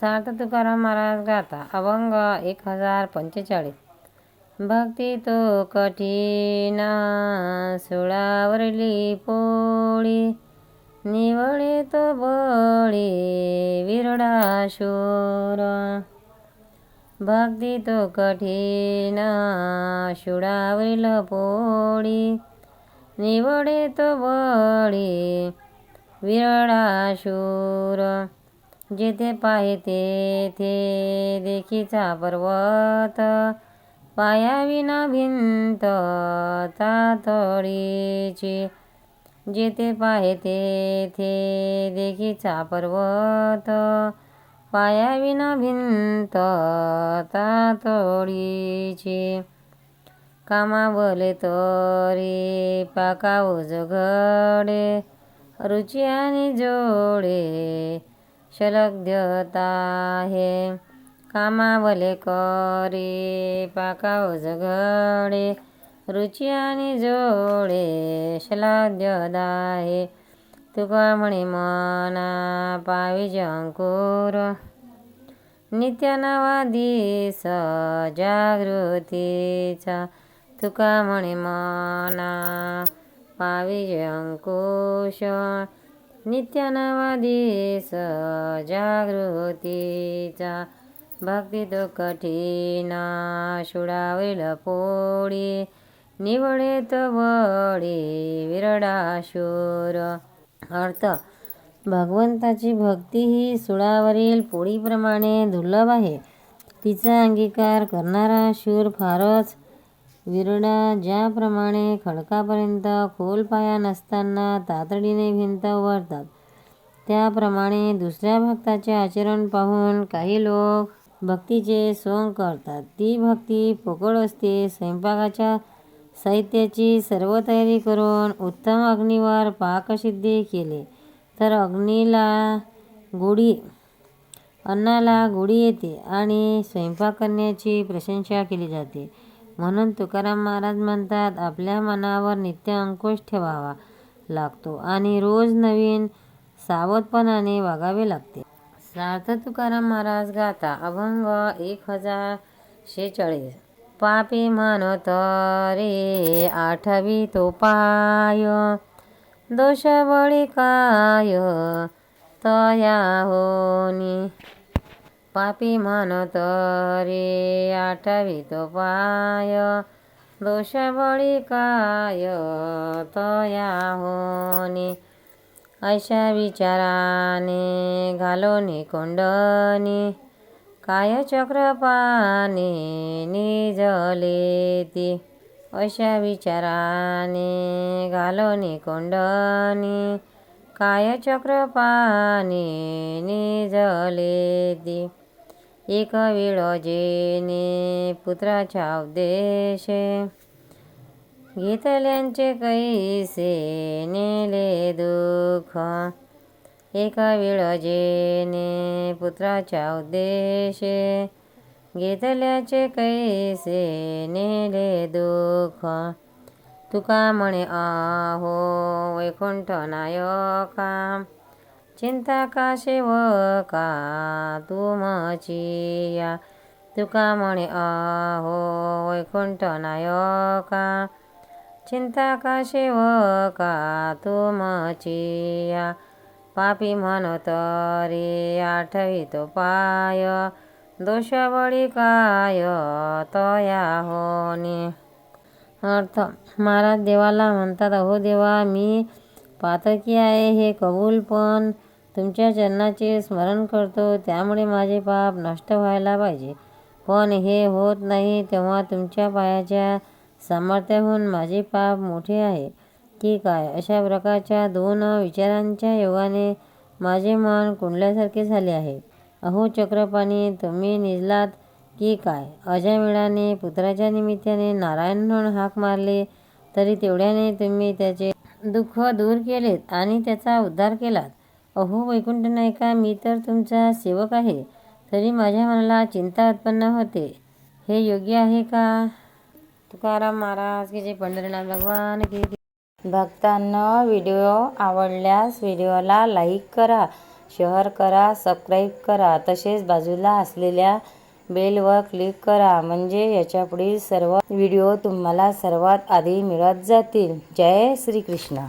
सार्थ तुकाराम महाराज गाता अभंग 1045. भक्ती तो कठीण सुळावरली पोळी, निवळे तो बळी विरडा शूर. भक्ती तो कठीण सुळावरील पोळी, निवळे तो बळी विरडा शूर. जेथे पाहे तेथे देखीचा पर्वत, पायाविना भिंत तातडीची. जेथे पाहे तेथे देखीचा पर्वत, पायाविना भिंत तातडीची. कामावले तरी पाकाव जगडे, रुची आणि जोडे शलग्यता हे. कामावले करी पाकाव जगडे, रुची आणि जोडे शलग्यता हे. तुका म्हणे मना पाविजे अंकुर, नित्य नवा दिस जागृतीचा. तुका म्हणे मना पाविजे अंकुश, नित्य नवा दिस जागृतीचा. भक्ती तो कठीण सुळावरील पोळी, निवळे तो बळी विरडा शूर. अर्थ: भगवंताची भक्ती ही सुळावरील पोळीप्रमाणे दुर्लभ आहे. तिचा अंगीकार करणारा शूर फारच विरडा. ज्याप्रमाणे खडकापर्यंत खोल पाया नसताना तातडीने भिंत उभारतात, त्याप्रमाणे दुसऱ्या भक्ताचे आचरण पाहून काही लोक भक्तीचे सोंग करतात. ती भक्ती पोकळ असते. स्वयंपाकाच्या साहित्याची सर्व तयारी करून उत्तम अग्नीवर पाकसिद्धी केली तर अन्नाला गोडी येते आणि स्वयंपाक करण्याची प्रशंसा केली जाते. म्हणून तुकाराम महाराज म्हणतात, आपल्या मनावर नित्य अंकुश ठेवावा लागतो आणि रोज नवीन सावधपणाने वागावे लागते. सार्थ तुकाराम महाराज गाता अभंग 1046. पापी म्हणत रे आठवी तो पाय, दोष बळी काय तया होनी. पापी म्हणत रे आठवी तो पाय, दोष बळी काय तया होनी. अशा विचाराने घालोनी कोंडणी, काय चक्रपाणी निजले ती. अशा विचाराने घालोनी कोंडणी, काय चक्रपाणी निजले ती. एक वेळ जेने पुत्राच्या उद्देशे, घेतल्यांचे कैसे नेले दुःख. एक वेळ जेने पुत्राच्या उद्देशे, घेतल्याचे कैसे नेले दुःख. तुका म्हणे आहो वैकुंठ नायका, चिंता का सेवका तुमची या. तुका म्हणे आहो वैकुंठ नायका, चिंता का सेवका तुमची या. पापी म्हणत रे आठवी तो पाय, दोष बळी काय तया होनी. अर्थ: महाराज देवाला म्हणतात, अहो देवा, मी पातकी आहे हे कबूल, पण तुमच्या चरणाचे स्मरण करतो, त्यामुळे माझे पाप नष्ट व्हायला पाहिजे. पण हे होत नाही, तेव्हा तुमच्या पायाच्या सामर्थ्याहून माझे पाप मोठे आहे की काय. अशा प्रकारच्या दोन विचारांच्या योगाने माझे मन कुंडल्यासारखे झाले आहे. अहो चक्रपाणी, तुम्ही निजलात की काय. अजामिळाने पुत्राच्या निमित्ताने नारायण म्हणून हाक मारली, तरी तेवढ्याने तुम्ही त्याचे दुःख दूर केलेत आणि त्याचा उद्धार केलात. अहो वैकुंठ नायका, मी तर तुमचा सेवक आहे, तरी माझ्या मनाला चिंता उत्पन्न होते. हे योग्य आहे का. तुकाराम महाराज की जय. पंढरीनाथ भगवान की. भक्तांना व्हिडिओ आवडल्यास व्हिडिओला लाईक करा, शेअर करा, सबस्क्राईब करा. तसेच बाजूला असलेल्या बेलवर क्लिक करा म्हणजे याच्यापुढील सर्व व्हिडिओ तुम्हाला सर्वात आधी मिळत जातील. जय श्री कृष्ण.